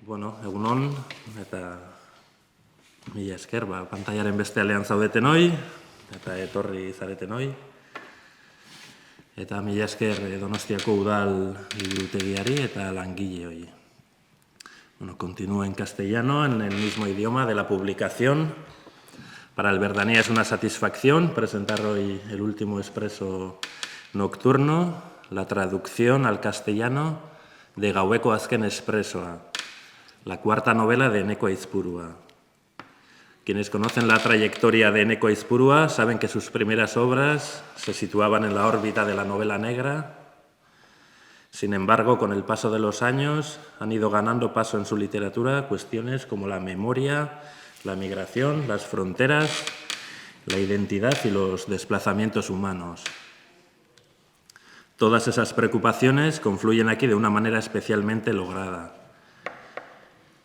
Bueno, egunon, eta mila esker, pantailaren beste alean zaudetenoi, eta etorri zaretenoi. Eta mila esker Donostiako udal liburutegiari eta langileoi. Bueno, continúo en castellano, en el mismo idioma de la publicación. Para el Verdanía es una satisfacción presentar hoy el último expreso nocturno, la traducción al castellano de Gaueko Azken Espresoa, la cuarta novela de Eneko Aizpurua. Quienes conocen la trayectoria de Eneko Aizpurua saben que sus primeras obras se situaban en la órbita de la novela negra. Sin embargo, con el paso de los años han ido ganando paso en su literatura cuestiones como la memoria, la migración, las fronteras, la identidad y los desplazamientos humanos. Todas esas preocupaciones confluyen aquí de una manera especialmente lograda.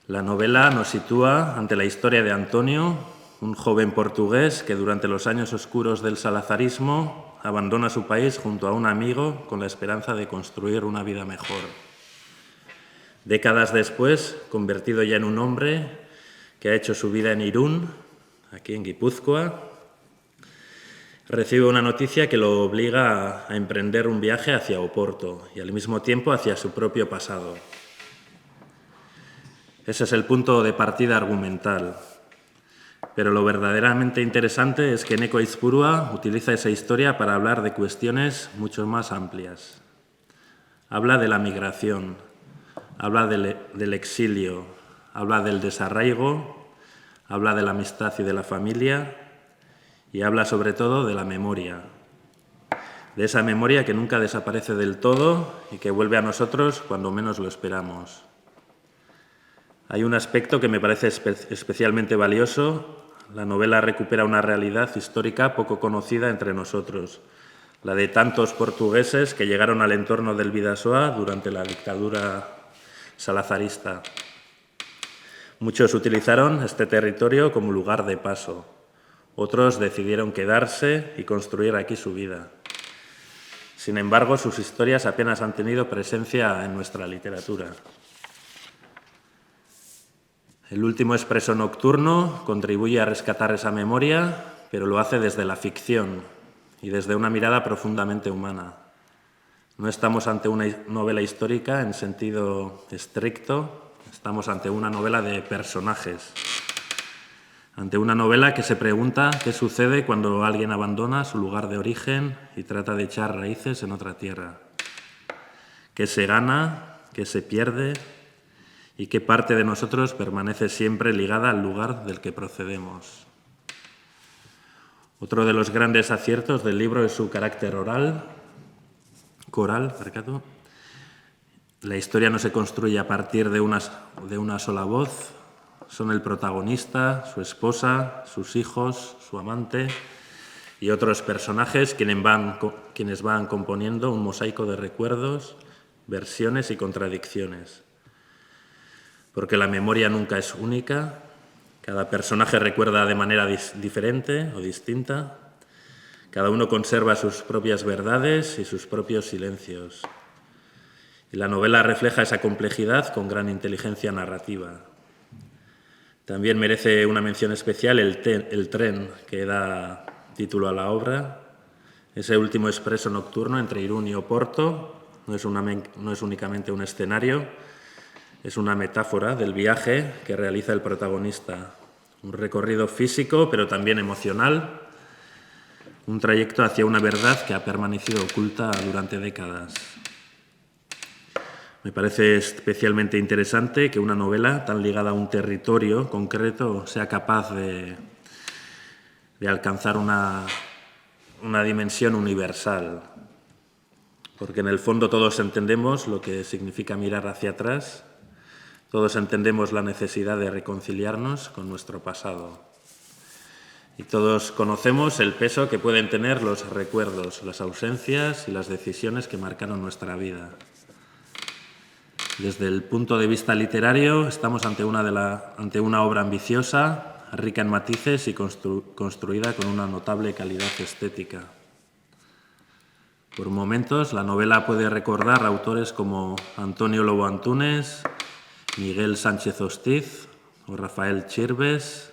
La novela nos sitúa ante la historia de Antonio, un joven portugués que durante los años oscuros del salazarismo abandona su país junto a un amigo con la esperanza de construir una vida mejor. Décadas después, convertido ya en un hombre que ha hecho su vida en Irún, aquí en Guipúzcoa, recibe una noticia que lo obliga a emprender un viaje hacia Oporto y al mismo tiempo hacia su propio pasado. Ese es el punto de partida argumental. Pero lo verdaderamente interesante es que Eneko Aizpurua utiliza esa historia para hablar de cuestiones mucho más amplias. Habla de la migración, habla del exilio, habla del desarraigo, habla de la amistad y de la familia y habla sobre todo de la memoria. De esa memoria que nunca desaparece del todo y que vuelve a nosotros cuando menos lo esperamos. Hay un aspecto que me parece especialmente valioso. La novela recupera una realidad histórica poco conocida entre nosotros, la de tantos portugueses que llegaron al entorno del Bidasoa durante la dictadura salazarista. Muchos utilizaron este territorio como lugar de paso. Otros decidieron quedarse y construir aquí su vida. Sin embargo, sus historias apenas han tenido presencia en nuestra literatura. El último expreso nocturno contribuye a rescatar esa memoria, pero lo hace desde la ficción y desde una mirada profundamente humana. No estamos ante una novela histórica en sentido estricto, estamos ante una novela de personajes, ante una novela que se pregunta qué sucede cuando alguien abandona su lugar de origen y trata de echar raíces en otra tierra. ¿Qué se gana? ¿Qué se pierde? ¿Y qué parte de nosotros permanece siempre ligada al lugar del que procedemos? Otro de los grandes aciertos del libro es su carácter coral. La historia no se construye a partir de una sola voz. Son el protagonista, su esposa, sus hijos, su amante y otros personajes quienes van componiendo un mosaico de recuerdos, versiones y contradicciones. Porque la memoria nunca es única, cada personaje recuerda de manera diferente o distinta, cada uno conserva sus propias verdades y sus propios silencios. Y la novela refleja esa complejidad con gran inteligencia narrativa. También merece una mención especial el tren que da título a la obra, ese último expreso nocturno entre Irún y Oporto, no es únicamente un escenario, es una metáfora del viaje que realiza el protagonista, un recorrido físico pero también emocional, un trayecto hacia una verdad que ha permanecido oculta durante décadas. Me parece especialmente interesante que una novela tan ligada a un territorio concreto sea capaz de alcanzar una dimensión universal, porque en el fondo todos entendemos lo que significa mirar hacia atrás. Todos entendemos la necesidad de reconciliarnos con nuestro pasado. Y todos conocemos el peso que pueden tener los recuerdos, las ausencias y las decisiones que marcaron nuestra vida. Desde el punto de vista literario, estamos ante una obra ambiciosa, rica en matices y construida con una notable calidad estética. Por momentos, la novela puede recordar a autores como Antonio Lobo Antunes, Miguel Sánchez Hostiz o Rafael Chirves,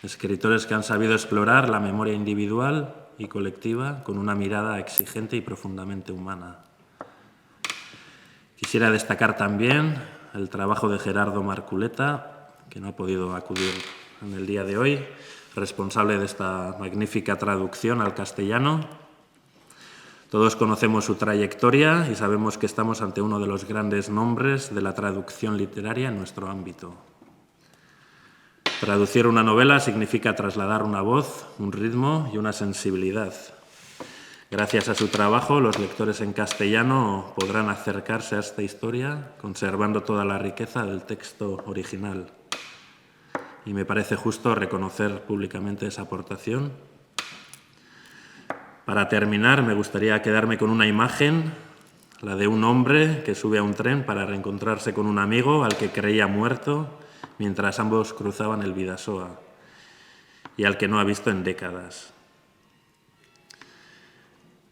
escritores que han sabido explorar la memoria individual y colectiva con una mirada exigente y profundamente humana. Quisiera destacar también el trabajo de Gerardo Marculeta, que no ha podido acudir en el día de hoy, responsable de esta magnífica traducción al castellano. Todos conocemos su trayectoria y sabemos que estamos ante uno de los grandes nombres de la traducción literaria en nuestro ámbito. Traducir una novela significa trasladar una voz, un ritmo y una sensibilidad. Gracias a su trabajo, los lectores en castellano podrán acercarse a esta historia conservando toda la riqueza del texto original. Y me parece justo reconocer públicamente esa aportación. Para terminar, me gustaría quedarme con una imagen, la de un hombre que sube a un tren para reencontrarse con un amigo al que creía muerto mientras ambos cruzaban el Bidasoa y al que no ha visto en décadas.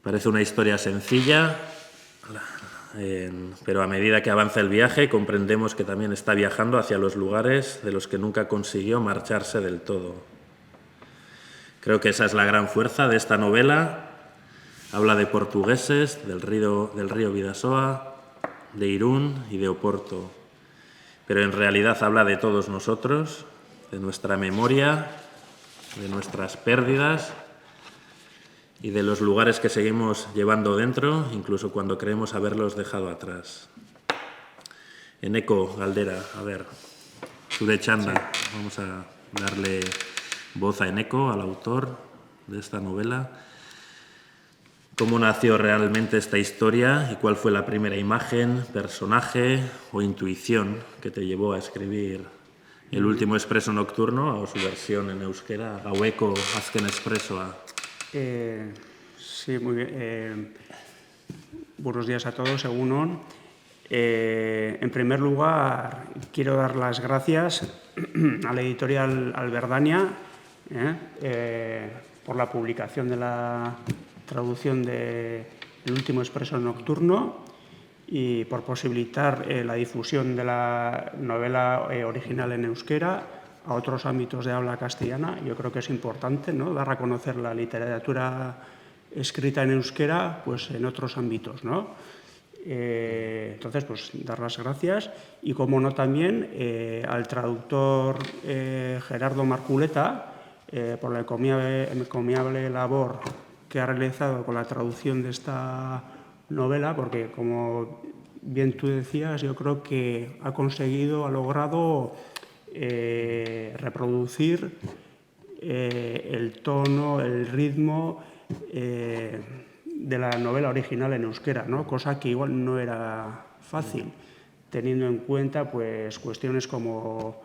Parece una historia sencilla, pero a medida que avanza el viaje comprendemos que también está viajando hacia los lugares de los que nunca consiguió marcharse del todo. Creo que esa es la gran fuerza de esta novela. Habla de portugueses, del río Bidasoa, de Irún y de Oporto. Pero en realidad habla de todos nosotros, de nuestra memoria, de nuestras pérdidas y de los lugares que seguimos llevando dentro, incluso cuando creemos haberlos dejado atrás. Eneko Galdera, a ver, Zure Chanda, vamos a darle voz a Eneko, al autor de esta novela. ¿Cómo nació realmente esta historia y cuál fue la primera imagen, personaje o intuición que te llevó a escribir El último expreso nocturno o su versión en euskera, Gaueko azken espresoa? Sí, muy bien. Buenos días a todos, egun on. En primer lugar, quiero dar las gracias a la editorial Alberdania por la publicación de la traducción de El último expreso nocturno y por posibilitar la difusión de la novela original en euskera a otros ámbitos de habla castellana. Yo creo que es importante, ¿no?, dar a conocer la literatura escrita en euskera pues, en otros ámbitos, ¿no? Entonces, pues dar las gracias y, como no, también al traductor Gerardo Marculeta por la encomiable labor que ha realizado con la traducción de esta novela, porque, como bien tú decías, yo creo que ha logrado reproducir el tono, el ritmo de la novela original en euskera, ¿no? Cosa que igual no era fácil, teniendo en cuenta pues, cuestiones como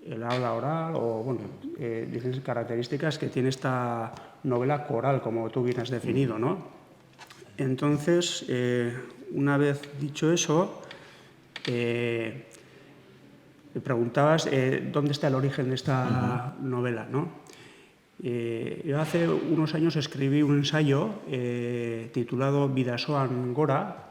el habla oral o bueno, diferentes características que tiene esta novela coral, como tú bien has definido, ¿no? Entonces, una vez dicho eso, me preguntabas dónde está el origen de esta novela, ¿no? Yo hace unos años escribí un ensayo titulado Bidasoan Gora,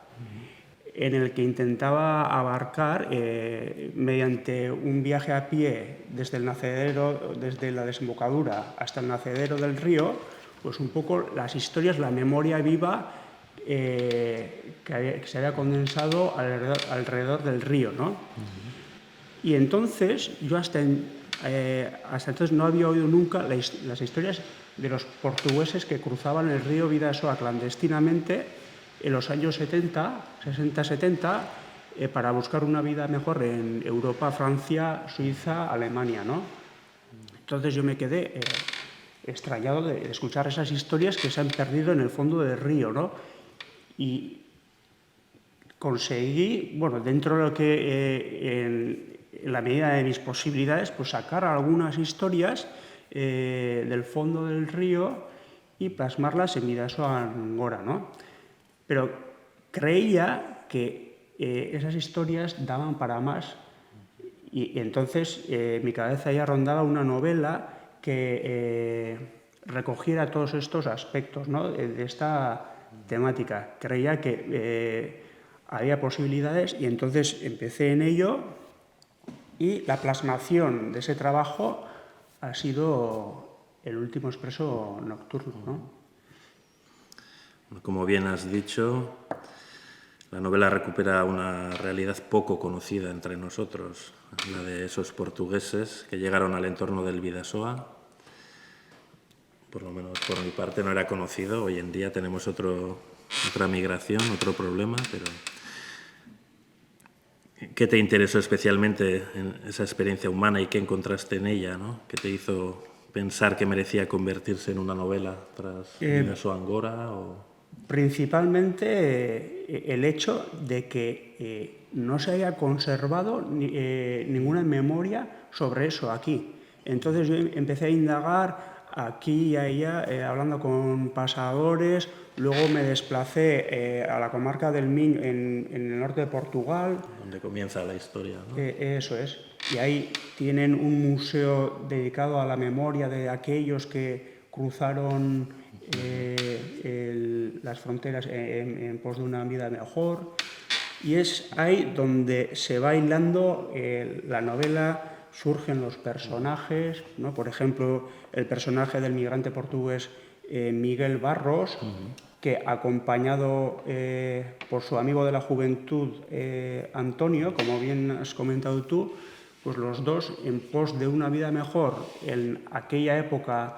en el que intentaba abarcar, mediante un viaje a pie desde el nacedero, desde la desembocadura hasta el nacedero del río, pues un poco las historias, la memoria viva que se había condensado alrededor del río, ¿no? Y entonces, yo hasta entonces no había oído nunca las historias de los portugueses que cruzaban el río Bidasoa clandestinamente en los años 60-70, para buscar una vida mejor en Europa, Francia, Suiza, Alemania, ¿no? Entonces yo me quedé extrañado de escuchar esas historias que se han perdido en el fondo del río, ¿no? Y conseguí, bueno, dentro de lo que en la medida de mis posibilidades, pues sacar algunas historias del fondo del río y plasmarlas en Bidasoan Gora, ¿no? Pero creía que esas historias daban para más y entonces mi cabeza ya rondaba una novela que recogiera todos estos aspectos, ¿no?, de esta temática. Creía que había posibilidades y entonces empecé en ello Y la plasmación de ese trabajo ha sido El último expreso nocturno, ¿no? Como bien has dicho, la novela recupera una realidad poco conocida entre nosotros, la de esos portugueses que llegaron al entorno del Bidasoa. Por lo menos por mi parte no era conocido. Hoy en día tenemos otra migración, otro problema, pero ¿qué te interesó especialmente en esa experiencia humana y qué encontraste en ella, ¿no? ¿Qué te hizo pensar que merecía convertirse en una novela tras Bidasoa Angora? Principalmente el hecho de que no se haya conservado ninguna memoria sobre eso aquí. Entonces yo empecé a indagar aquí y allá, hablando con pasadores, luego me desplacé a la comarca del Miño, en el norte de Portugal. Donde comienza la historia, ¿no? Eso es. Y ahí tienen un museo dedicado a la memoria de aquellos que cruzaron las fronteras en pos de una vida mejor. Y es ahí donde se va hilando la novela, surgen los personajes, ¿no? Por ejemplo, el personaje del migrante portugués Miguel Barros, que acompañado por su amigo de la juventud Antonio, como bien has comentado tú, pues los dos en pos de una vida mejor en aquella época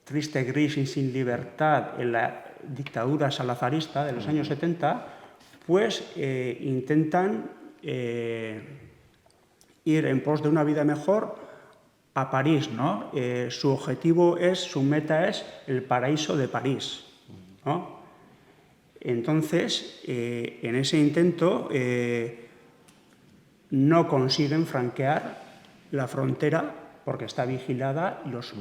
triste, gris y sin libertad, en la dictadura salazarista de los años 70, pues intentan ir en pos de una vida mejor a París, ¿no? Su objetivo su meta es el paraíso de París, ¿no? Entonces, en ese intento no consiguen franquear la frontera porque está vigilada y los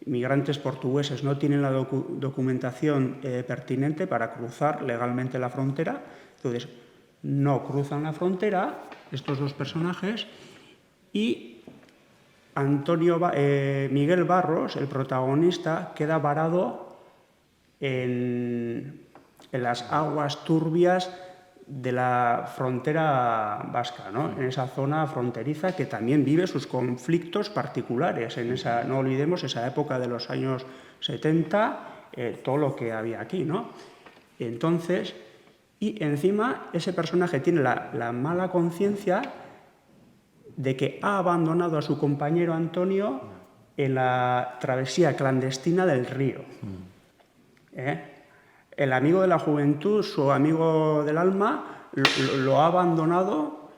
migrantes portugueses no tienen la documentación pertinente para cruzar legalmente la frontera. Entonces, no cruzan la frontera estos dos personajes y Miguel Barros, el protagonista, queda varado en las aguas turbias de la frontera vasca, ¿no? En esa zona fronteriza que también vive sus conflictos particulares. No olvidemos esa época de los años 70, todo lo que había aquí, ¿no? Entonces, y encima ese personaje tiene la mala conciencia de que ha abandonado a su compañero Antonio en la travesía clandestina del río. El amigo de la juventud, su amigo del alma, lo ha abandonado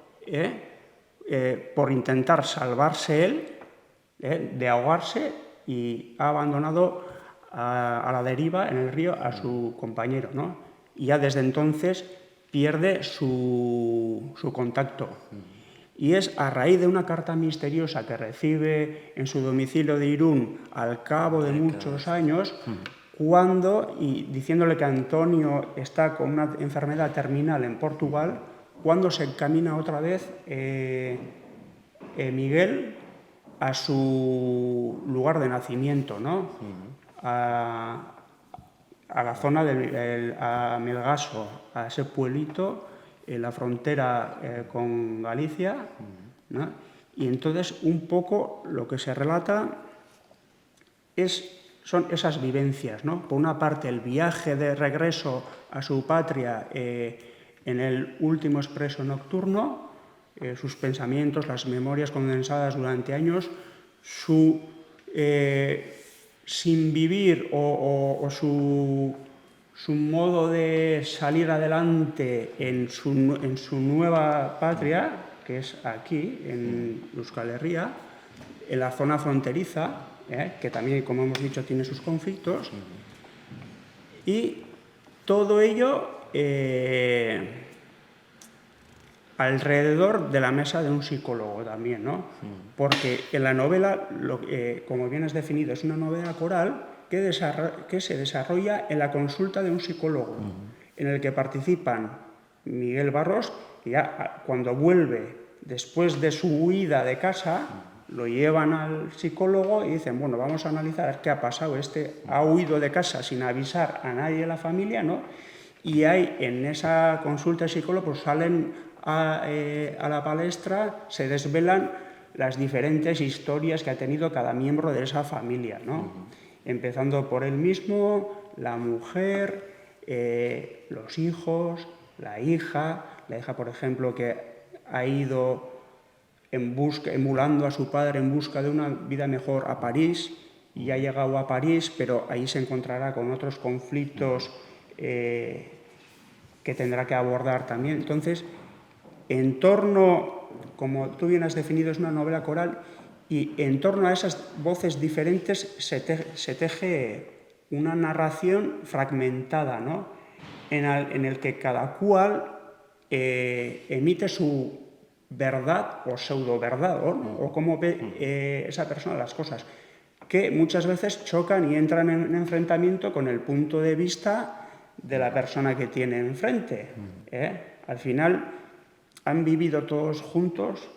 por intentar salvarse él de ahogarse y ha abandonado a la deriva en el río a su compañero, ¿no? Y ya desde entonces pierde su contacto. Y es a raíz de una carta misteriosa que recibe en su domicilio de Irún al cabo de muchos años, y diciéndole que Antonio está con una enfermedad terminal en Portugal, cuando se encamina otra vez Miguel a su lugar de nacimiento, ¿no? A la zona a Melgaso, a ese pueblito en la frontera con Galicia, ¿no? Y entonces un poco lo que se relata son esas vivencias, ¿no? Por una parte, el viaje de regreso a su patria en el último expreso nocturno, sus pensamientos, las memorias condensadas durante años, su sin vivir o su modo de salir adelante en su nueva patria, que es aquí, en Euskal Herria, en la zona fronteriza, que también, como hemos dicho, tiene sus conflictos, y todo ello alrededor de la mesa de un psicólogo también, ¿no? Porque en la novela, como bien has definido, es una novela coral que se desarrolla en la consulta de un psicólogo, en el que participan Miguel Barros, que ya cuando vuelve después de su huida de casa, lo llevan al psicólogo y dicen, bueno, vamos a analizar qué ha pasado. Ha huido de casa sin avisar a nadie de la familia, ¿no? Y en esa consulta de psicólogo pues salen a la palestra se desvelan las diferentes historias que ha tenido cada miembro de esa familia, ¿no? Empezando por él mismo, la mujer, los hijos, la hija, por ejemplo, que ha ido emulando a su padre en busca de una vida mejor a París, y ha llegado a París, pero ahí se encontrará con otros conflictos que tendrá que abordar también. Entonces, en torno, como tú bien has definido, es una novela coral, y en torno a esas voces diferentes se teje una narración fragmentada, ¿no? En el que cada cual emite su verdad o pseudo-verdad, o cómo ve esa persona las cosas, que muchas veces chocan y entran en enfrentamiento con el punto de vista de la persona que tiene enfrente. Al final han vivido todos juntos,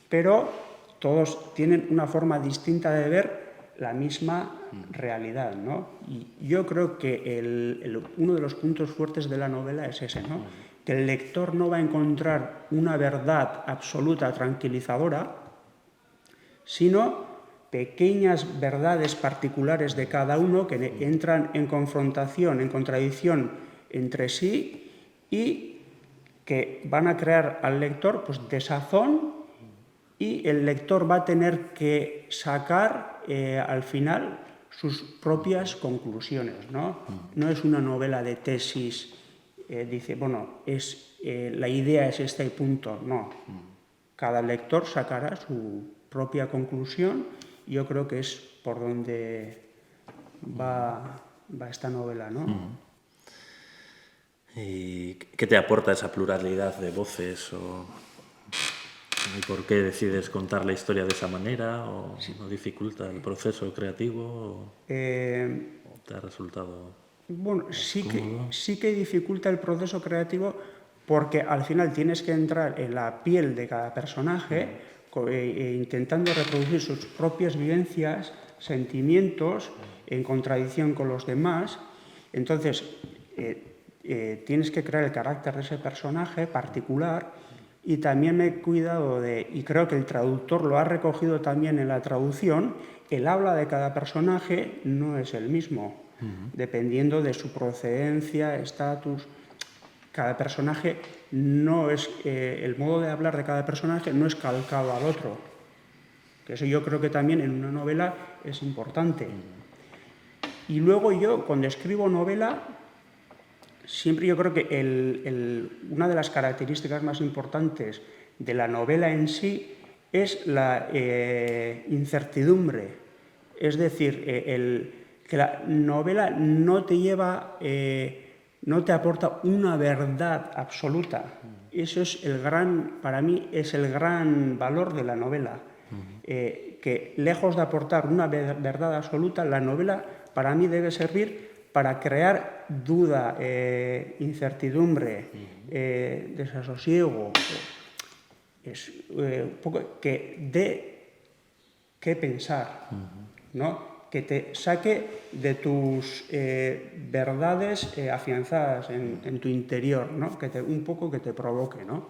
pero todos tienen una forma distinta de ver la misma realidad, ¿no? Y yo creo que uno de los puntos fuertes de la novela es ese, ¿no? Que el lector no va a encontrar una verdad absoluta tranquilizadora, sino pequeñas verdades particulares de cada uno que entran en confrontación, en contradicción entre sí, y que van a crear al lector pues desazón, y el lector va a tener que sacar al final sus propias conclusiones, ¿no? No es una novela de tesis, dice, bueno, la idea es este punto, no. Cada lector sacará su propia conclusión, y yo creo que es por donde va esta novela, ¿no? ¿Y qué te aporta esa pluralidad de voces? ¿Y por qué decides contar la historia de esa manera? ¿O no dificulta el proceso creativo? ¿O te ha resultado bueno, sí que dificulta el proceso creativo, porque al final tienes que entrar en la piel de cada personaje, intentando reproducir sus propias vivencias, sentimientos, en contradicción con los demás. Entonces, tienes que crear el carácter de ese personaje particular, y también me he cuidado y creo que el traductor lo ha recogido también en la traducción, el habla de cada personaje no es el mismo, dependiendo de su procedencia, estatus. Cada personaje no es, el modo de hablar de cada personaje no es calcado al otro, que eso yo creo que también en una novela es importante. Y luego yo, cuando escribo novela, siempre yo creo que una de las características más importantes de la novela en sí es la incertidumbre. Es decir, que la novela no te lleva, no te aporta una verdad absoluta. Eso es para mí es el gran valor de la novela. Que lejos de aportar una verdad absoluta, la novela para mí debe servir para crear duda, incertidumbre, desasosiego, un poco que dé qué pensar, ¿no? Que te saque de tus verdades afianzadas en tu interior, ¿no? Un poco que te provoque, ¿no?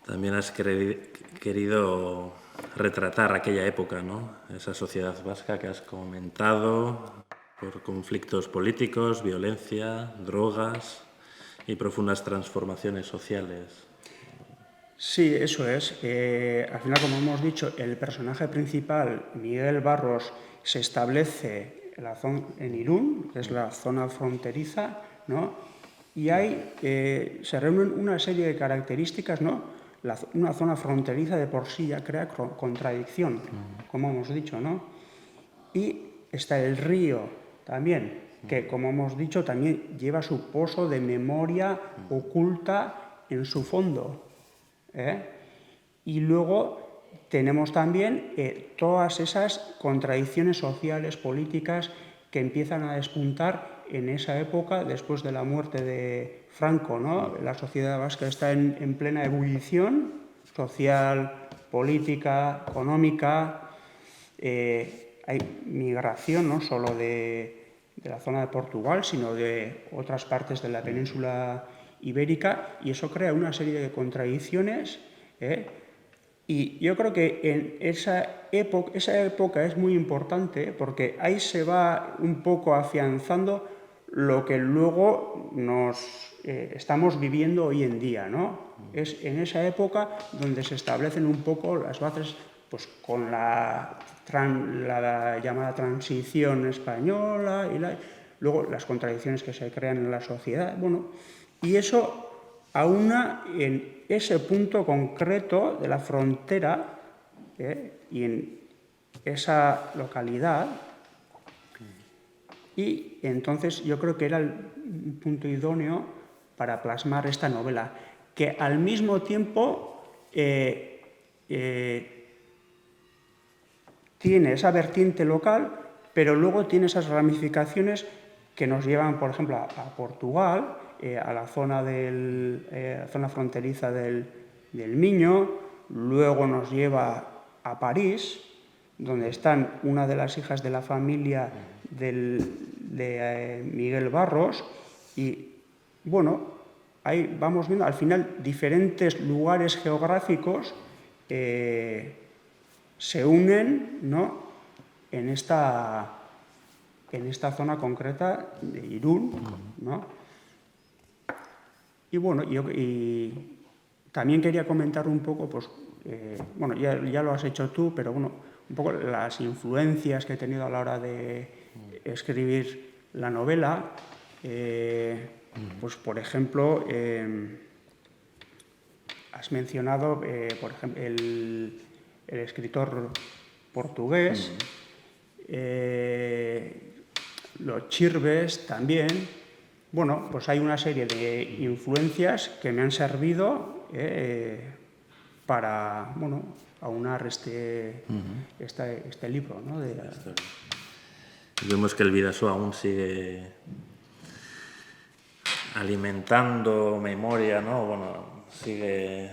También has querido retratar aquella época, ¿no? Esa sociedad vasca que has comentado, por conflictos políticos, violencia, drogas y profundas transformaciones sociales. Sí, eso es. Al final, como hemos dicho, el personaje principal, Miguel Barros, se establece en Irún, que es la zona fronteriza, ¿no? Y ahí se reúnen una serie de características, ¿no? Una zona fronteriza de por sí ya crea contradicción, como hemos dicho, ¿no? Y está el río también, que como hemos dicho también lleva su pozo de memoria oculta en su fondo. Y luego tenemos también todas esas contradicciones sociales, políticas, que empiezan a despuntar en esa época después de la muerte de Franco, ¿no? La sociedad vasca está en plena ebullición social, política, económica. Hay migración no solo de la zona de Portugal, sino de otras partes de la península ibérica, y eso crea una serie de contradicciones, y yo creo que en esa época es muy importante porque ahí se va un poco afianzando lo que luego estamos viviendo hoy en día, ¿no? Es en esa época donde se establecen un poco las bases, pues con la llamada transición española y luego las contradicciones que se crean en la sociedad, bueno, y eso aúna en ese punto concreto de la frontera, y en esa localidad, y entonces yo creo que era el punto idóneo para plasmar esta novela, que al mismo tiempo tiene esa vertiente local, pero luego tiene esas ramificaciones que nos llevan, por ejemplo, a Portugal, a la zona, zona fronteriza del Miño, luego nos lleva a París, donde están una de las hijas de la familia de Miguel Barros, y bueno, ahí vamos viendo al final diferentes lugares geográficos se unen, ¿no?, en esta zona concreta de Irún, ¿no? Y bueno, y también quería comentar un poco, pues, bueno, ya lo has hecho tú, pero bueno, un poco las influencias que he tenido a la hora de escribir la novela. Pues, por ejemplo, has mencionado, por ejemplo, el escritor portugués, los Chirves también. Bueno, pues hay una serie de influencias que me han servido para, bueno, aunar este libro, ¿no? Vemos que el Bidasoa aún sigue alimentando memoria, ¿no? Bueno, sigue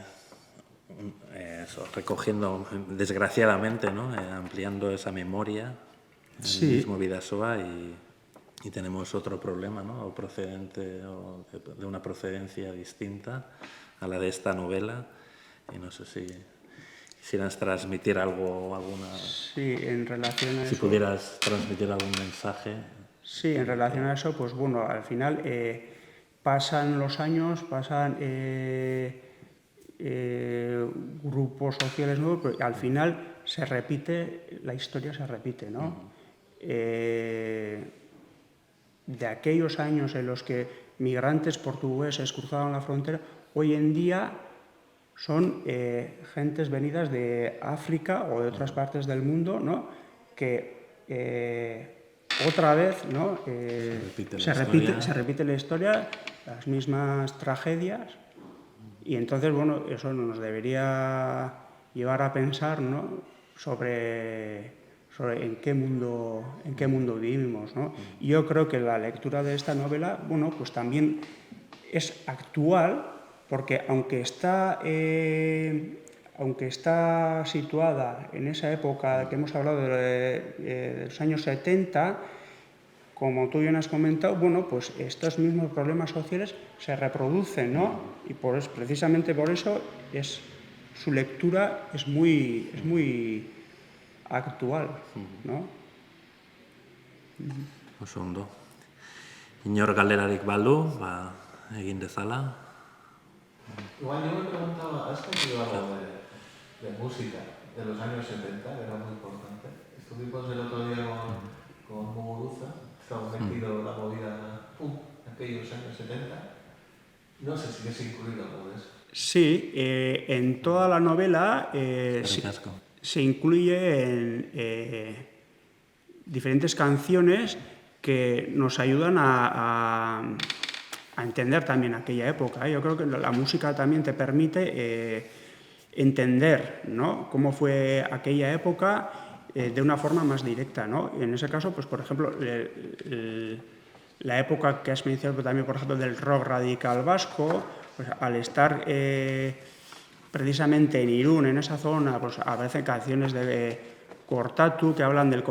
recogiendo, desgraciadamente, ¿no? Ampliando esa memoria, el mismo Bidasoa, y tenemos otro problema, ¿no? O de una procedencia distinta a la de esta novela, y no sé si quisieras transmitir algo, alguna... Sí, en relación a eso... Si pudieras transmitir algún mensaje... Sí, en relación a eso, pues bueno, al final pasan los años, pasan grupos sociales nuevos, pero al final se repite, la historia se repite, ¿no? De aquellos años en los que migrantes portugueses cruzaban la frontera, hoy en día son gentes venidas de África o de otras partes del mundo, ¿no?, que otra vez, ¿no?, se repite la historia, las mismas tragedias, y entonces, bueno, eso nos debería llevar a pensar, ¿no?, sobre en qué mundo vivimos, ¿no? Y yo creo que la lectura de esta novela, bueno, pues también es actual, porque aunque está situada en esa época que hemos hablado de los años 70, como tú bien has comentado, bueno, pues estos mismos problemas sociales se reproducen, ¿no? Y precisamente por eso su lectura es muy actual, ¿no? Oso ondo. Inor galerarik balu, egin dezala. Igual yo me preguntaba, ¿has cogido algo de música de los años 70? Era muy importante. Estuvimos el otro día con Muguruza, estaba metido la movida aquellos años 70. No sé si es incluido algo de eso. Sí, en toda la novela se incluyen diferentes canciones que nos ayudan a entender también aquella época. Yo creo que la música también te permite entender, ¿no?, cómo fue aquella época de una forma más directa, ¿no? En ese caso, pues, por ejemplo, la época que has mencionado también, por ejemplo, del rock radical vasco, pues, al estar precisamente en Irún, en esa zona, pues aparecen canciones Cortatu, que hablan de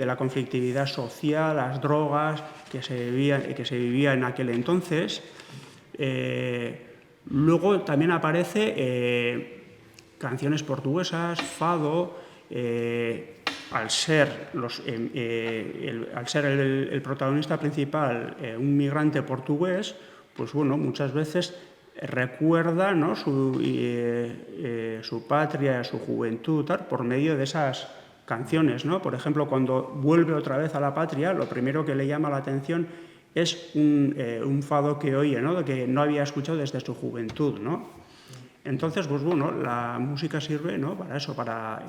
la conflictividad social, las drogas que se vivía en aquel entonces. Luego también aparece canciones portuguesas, fado, al ser el protagonista principal un migrante portugués, pues bueno, muchas veces recuerda, ¿no?, su patria, su juventud, tal, por medio de esas canciones, ¿no? Por ejemplo, cuando vuelve otra vez a la patria, lo primero que le llama la atención es un fado que oye, ¿no?, que no había escuchado desde su juventud, ¿no? Entonces, pues bueno, la música sirve, ¿no?, para eso, para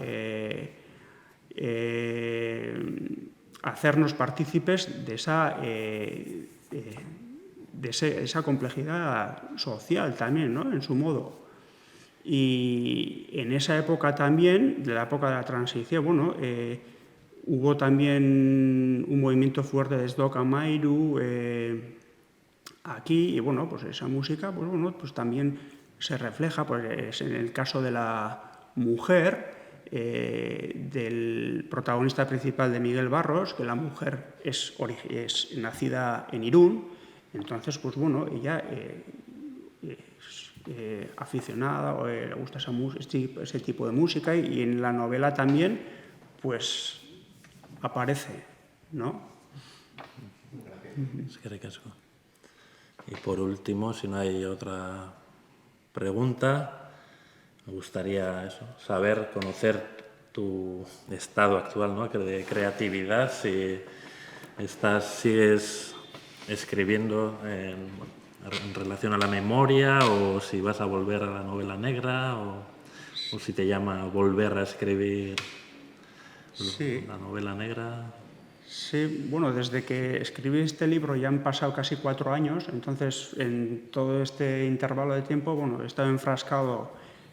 hacernos partícipes de esa complejidad social también, ¿no?, en su modo. Y en esa época también, de la época de la transición, bueno, hubo también un movimiento fuerte de Doca Amairu aquí, y bueno, pues esa música, pues bueno, pues también se refleja, pues en el caso de la mujer, del protagonista principal de Miguel Barros, que la mujer es nacida en Irún, entonces, pues bueno, ella aficionada o le gusta ese tipo de música, y en la novela también pues aparece, ¿no? Es que ricasco. Y por último, si no hay otra pregunta, me gustaría saber, conocer tu estado actual, ¿no?, de creatividad, si sigues escribiendo en relación a la memoria, o si vas a volver a la novela negra, o si te llama volver a escribir la novela negra. Sí, bueno, desde que escribí este libro ya han pasado casi 4 años, entonces en todo este intervalo de tiempo, bueno, he estado enfrascado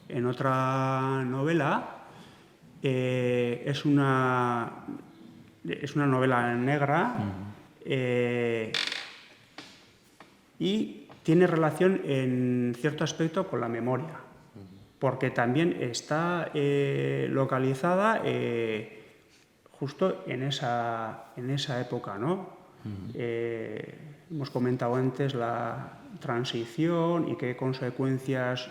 en otra novela. Es una novela negra. Y tiene relación en cierto aspecto con la memoria, porque también está localizada justo en esa época, ¿no? Hemos comentado antes la transición y qué consecuencias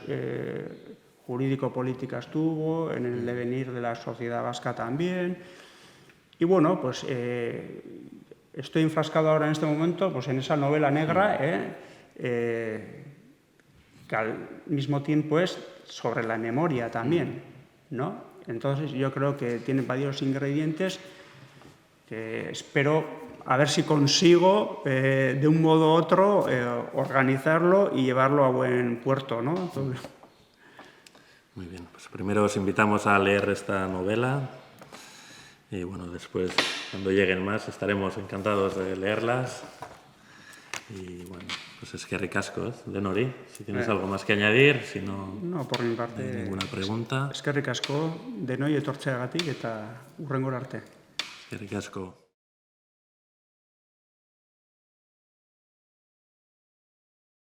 jurídico-políticas tuvo en el devenir de la sociedad vasca también. Y bueno, pues estoy enfrascado ahora en este momento pues en esa novela negra, que al mismo tiempo es sobre la memoria también, ¿no? Entonces yo creo que tiene varios ingredientes que espero a ver si consigo de un modo u otro organizarlo y llevarlo a buen puerto, ¿no? Entonces... Muy bien, pues primero os invitamos a leer esta novela. Y bueno, después, cuando lleguen más, estaremos encantados de leerlas. Y bueno, pues es que ricasco, Denori. Si tienes algo más que añadir, si no, no, por mi parte, no hay ninguna pregunta. Es que ricasco, Denoi etortzeagatik eta hurrengora arte. Es que ricasco.